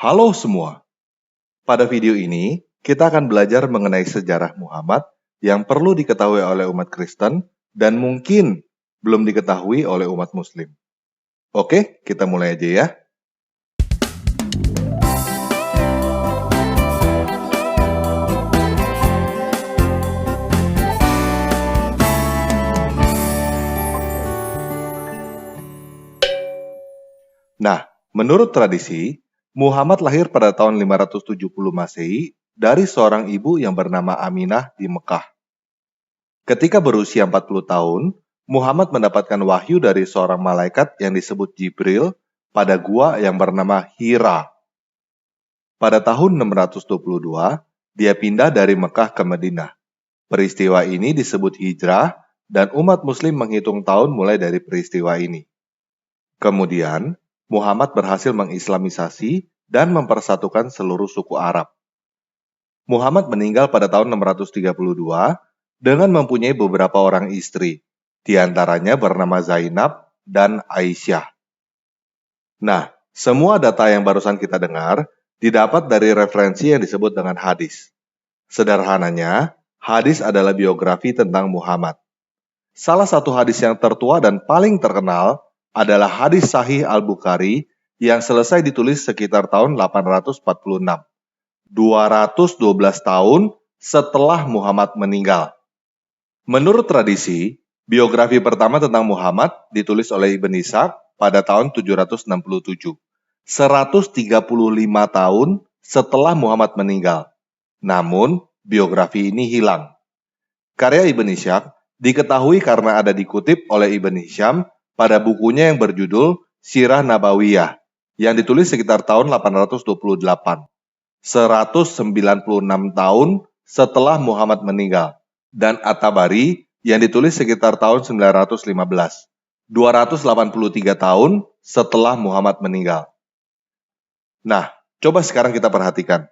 Halo semua, pada video ini kita akan belajar mengenai sejarah Muhammad yang perlu diketahui oleh umat Kristen dan mungkin belum diketahui oleh umat Muslim. Oke, kita mulai aja ya. Nah, menurut tradisi, Muhammad lahir pada tahun 570 Masehi dari seorang ibu yang bernama Aminah di Mekah. Ketika berusia 40 tahun, Muhammad mendapatkan wahyu dari seorang malaikat yang disebut Jibril pada gua yang bernama Hira. Pada tahun 622, dia pindah dari Mekah ke Madinah. Peristiwa ini disebut hijrah dan umat muslim menghitung tahun mulai dari peristiwa ini. Kemudian, Muhammad berhasil mengislamisasi dan mempersatukan seluruh suku Arab. Muhammad meninggal pada tahun 632 dengan mempunyai beberapa orang istri, di antaranya bernama Zainab dan Aisyah. Nah, semua data yang barusan kita dengar didapat dari referensi yang disebut dengan hadis. Sederhananya, hadis adalah biografi tentang Muhammad. Salah satu hadis yang tertua dan paling terkenal adalah hadis Sahih Al-Bukhari yang selesai ditulis sekitar tahun 846, 212 tahun setelah Muhammad meninggal. Menurut tradisi, biografi pertama tentang Muhammad ditulis oleh Ibn Ishaq pada tahun 767, 135 tahun setelah Muhammad meninggal. Namun, biografi ini hilang. Karya Ibn Ishaq diketahui karena ada dikutip oleh Ibn Hisham pada bukunya yang berjudul Sirah Nabawiyah, yang ditulis sekitar tahun 828, 196 tahun setelah Muhammad meninggal, dan At-Tabari yang ditulis sekitar tahun 915, 283 tahun setelah Muhammad meninggal. Nah, coba sekarang kita perhatikan.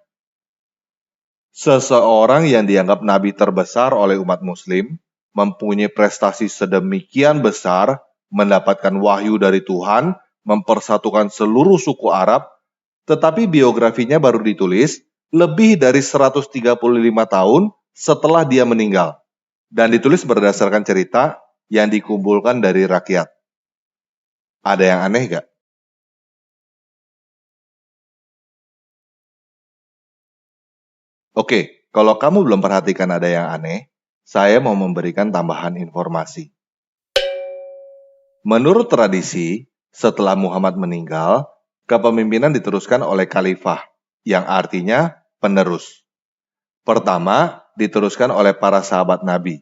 Seseorang yang dianggap nabi terbesar oleh umat muslim, mempunyai prestasi sedemikian besar, mendapatkan wahyu dari Tuhan, mempersatukan seluruh suku Arab, tetapi biografinya baru ditulis lebih dari 135 tahun setelah dia meninggal, dan ditulis berdasarkan cerita yang dikumpulkan dari rakyat. Ada yang aneh gak? Oke, kalau kamu belum perhatikan ada yang aneh, saya mau memberikan tambahan informasi. Menurut tradisi, setelah Muhammad meninggal, kepemimpinan diteruskan oleh khalifah, yang artinya penerus. Pertama, diteruskan oleh para sahabat Nabi,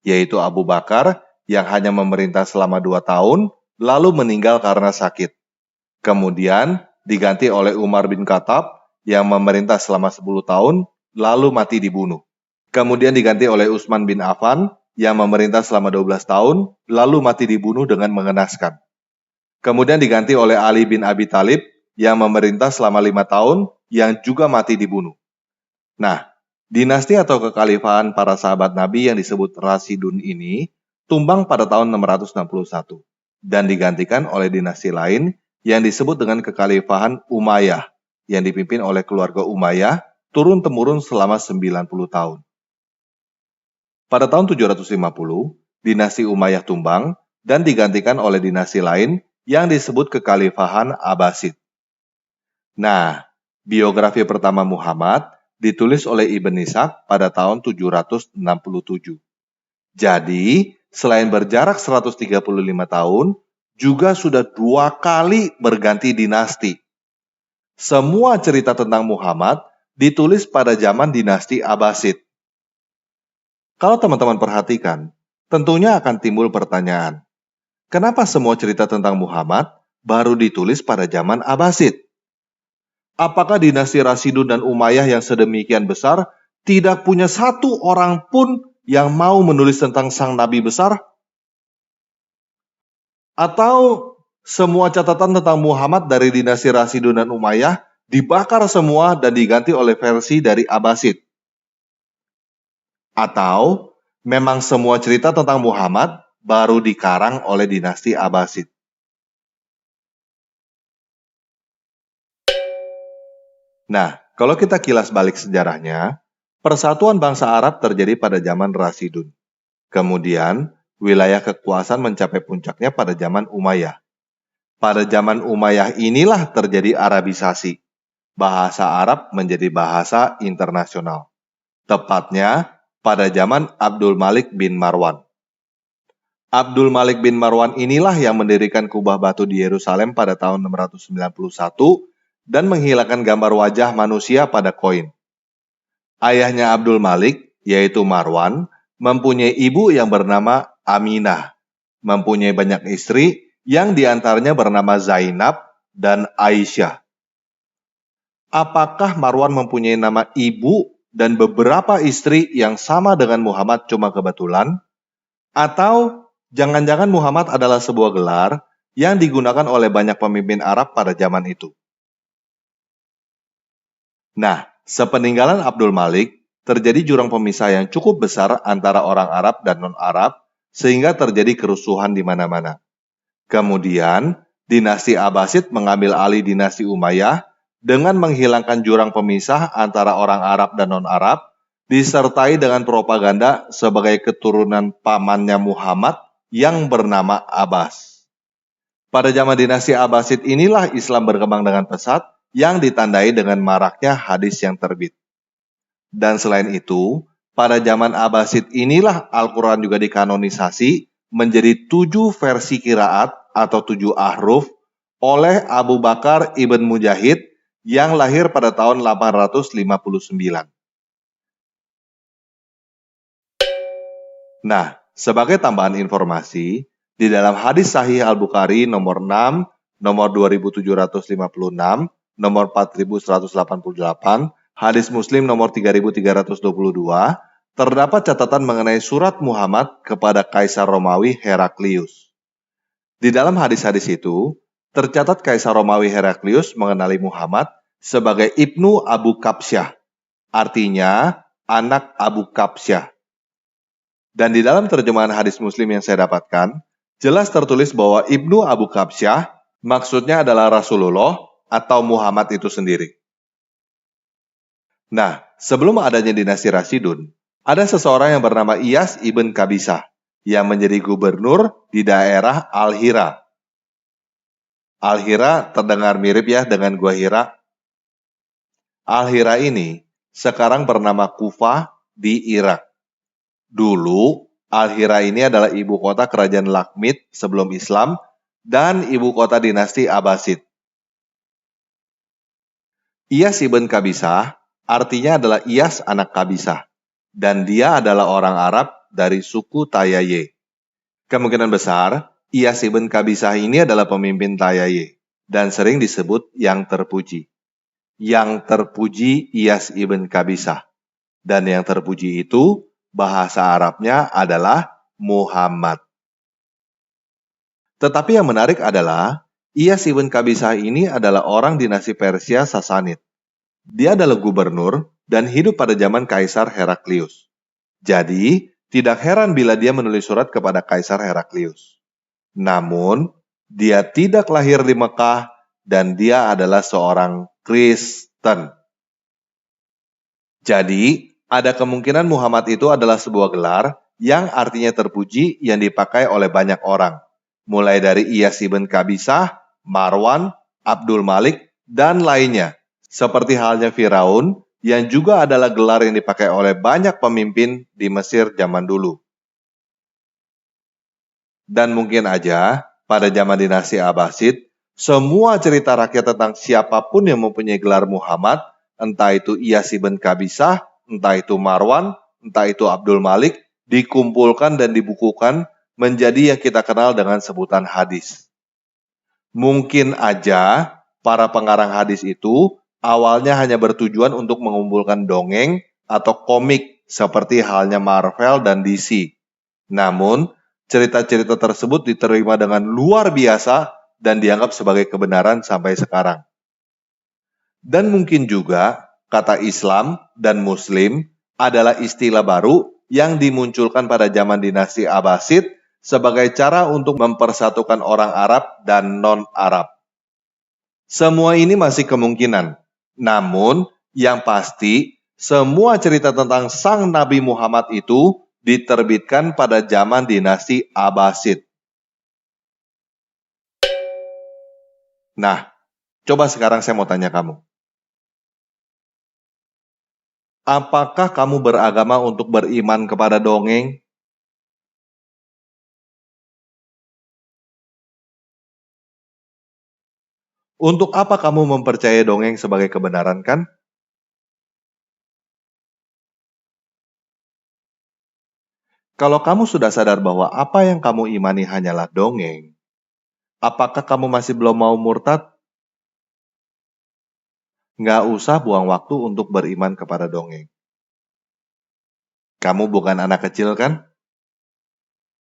yaitu Abu Bakar yang hanya memerintah selama 2 tahun, lalu meninggal karena sakit. Kemudian, diganti oleh Umar bin Khattab yang memerintah selama 10 tahun, lalu mati dibunuh. Kemudian diganti oleh Utsman bin Affan yang memerintah selama 12 tahun, lalu mati dibunuh dengan mengenaskan. Kemudian diganti oleh Ali bin Abi Thalib yang memerintah selama 5 tahun, yang juga mati dibunuh. Nah, dinasti atau kekhalifahan para sahabat Nabi yang disebut Rasidun ini tumbang pada tahun 661 dan digantikan oleh dinasti lain yang disebut dengan kekhalifahan Umayyah yang dipimpin oleh keluarga Umayyah turun-temurun selama 90 tahun. Pada tahun 750, dinasti Umayyah tumbang dan digantikan oleh dinasti lain yang disebut kekhalifahan Abbasid. Nah, biografi pertama Muhammad ditulis oleh Ibn Ishaq pada tahun 767. Jadi, selain berjarak 135 tahun, juga sudah 2 kali berganti dinasti. Semua cerita tentang Muhammad ditulis pada zaman dinasti Abbasid. Kalau teman-teman perhatikan, tentunya akan timbul pertanyaan, kenapa semua cerita tentang Muhammad baru ditulis pada zaman Abbasid? Apakah dinasti Rasidun dan Umayyah yang sedemikian besar tidak punya satu orang pun yang mau menulis tentang sang nabi besar? Atau semua catatan tentang Muhammad dari dinasti Rasidun dan Umayyah dibakar semua dan diganti oleh versi dari Abbasid? Atau memang semua cerita tentang Muhammad baru dikarang oleh dinasti Abbasid? Nah, kalau kita kilas balik sejarahnya, persatuan bangsa Arab terjadi pada zaman Rasidun. Kemudian, wilayah kekuasaan mencapai puncaknya pada zaman Umayyah. Pada zaman Umayyah inilah terjadi Arabisasi. Bahasa Arab menjadi bahasa internasional. Tepatnya pada zaman Abdul Malik bin Marwan. Abdul Malik bin Marwan inilah yang mendirikan kubah batu di Yerusalem pada tahun 691 dan menghilangkan gambar wajah manusia pada koin. Ayahnya Abdul Malik, yaitu Marwan, mempunyai ibu yang bernama Aminah, mempunyai banyak istri yang diantaranya bernama Zainab dan Aisyah. Apakah Marwan mempunyai nama ibu dan beberapa istri yang sama dengan Muhammad cuma kebetulan? Atau jangan-jangan Muhammad adalah sebuah gelar yang digunakan oleh banyak pemimpin Arab pada zaman itu? Nah, sepeninggalan Abdul Malik, terjadi jurang pemisah yang cukup besar antara orang Arab dan non-Arab, sehingga terjadi kerusuhan di mana-mana. Kemudian, dinasti Abbasid mengambil alih dinasti Umayyah dengan menghilangkan jurang pemisah antara orang Arab dan non-Arab, disertai dengan propaganda sebagai keturunan pamannya Muhammad yang bernama Abbas. Pada zaman dinasti Abbasid inilah Islam berkembang dengan pesat yang ditandai dengan maraknya hadis yang terbit. Dan selain itu, pada zaman Abbasid inilah Al-Quran juga dikanonisasi menjadi 7 versi qiraat atau 7 ahruf oleh Abu Bakar ibn Mujahid yang lahir pada tahun 859. Nah, sebagai tambahan informasi, di dalam hadis Sahih Al-Bukhari nomor 6, nomor 2756, nomor 4188, hadis Muslim nomor 3322, terdapat catatan mengenai surat Muhammad kepada Kaisar Romawi Heraklius. Di dalam hadis-hadis itu, tercatat Kaisar Romawi Heraklius mengenali Muhammad sebagai Ibnu Abu Kabsyah, artinya anak Abu Kabsyah. Dan di dalam terjemahan hadis Muslim yang saya dapatkan, jelas tertulis bahwa Ibnu Abu Kabsyah maksudnya adalah Rasulullah atau Muhammad itu sendiri. Nah, sebelum adanya dinasti Rasidun, ada seseorang yang bernama Iyas ibn Kabisah yang menjadi gubernur di daerah Al-Hira. Al-Hira terdengar mirip ya dengan Gua Hira. Al-Hira ini sekarang bernama Kufah di Irak. Dulu, Al-Hira ini adalah ibu kota kerajaan Lakhmid sebelum Islam dan ibu kota dinasti Abbasid. Iyas ibn Kabisah artinya adalah Iyas anak Kabisah, dan dia adalah orang Arab dari suku Tayaye. Kemungkinan besar, Iyas ibn Kabisah ini adalah pemimpin Tayaye, dan sering disebut yang terpuji. Yang terpuji Iyas ibn Kabisah. Dan yang terpuji itu, bahasa Arabnya adalah Muhammad. Tetapi yang menarik adalah, Iyas ibn Kabisah ini adalah orang dinasti Persia Sasanid. Dia adalah gubernur dan hidup pada zaman Kaisar Heraklius. Jadi, tidak heran bila dia menulis surat kepada Kaisar Heraklius. Namun, dia tidak lahir di Mekah dan dia adalah seorang Kristen. Jadi, ada kemungkinan Muhammad itu adalah sebuah gelar yang artinya terpuji yang dipakai oleh banyak orang. Mulai dari Iyas ibn Kabisah, Marwan, Abdul Malik, dan lainnya. Seperti halnya Firaun, yang juga adalah gelar yang dipakai oleh banyak pemimpin di Mesir zaman dulu. Dan mungkin aja, pada zaman dinasti Abbasid, semua cerita rakyat tentang siapapun yang mempunyai gelar Muhammad, entah itu Iyas ibn Kabisah, entah itu Marwan, entah itu Abdul Malik, dikumpulkan dan dibukukan menjadi yang kita kenal dengan sebutan hadis. Mungkin aja para pengarang hadis itu awalnya hanya bertujuan untuk mengumpulkan dongeng atau komik seperti halnya Marvel dan DC. Namun, cerita-cerita tersebut diterima dengan luar biasa dan dianggap sebagai kebenaran sampai sekarang. Dan mungkin juga kata Islam dan Muslim adalah istilah baru yang dimunculkan pada zaman dinasti Abbasid sebagai cara untuk mempersatukan orang Arab dan non-Arab. Semua ini masih kemungkinan. Namun, yang pasti, semua cerita tentang sang Nabi Muhammad itu diterbitkan pada zaman dinasti Abbasid. Nah, coba sekarang saya mau tanya kamu. Apakah kamu beragama untuk beriman kepada dongeng? Untuk apa kamu mempercayai dongeng sebagai kebenaran kan? Kalau kamu sudah sadar bahwa apa yang kamu imani hanyalah dongeng, apakah kamu masih belum mau murtad? Nggak usah buang waktu untuk beriman kepada dongeng. Kamu bukan anak kecil kan?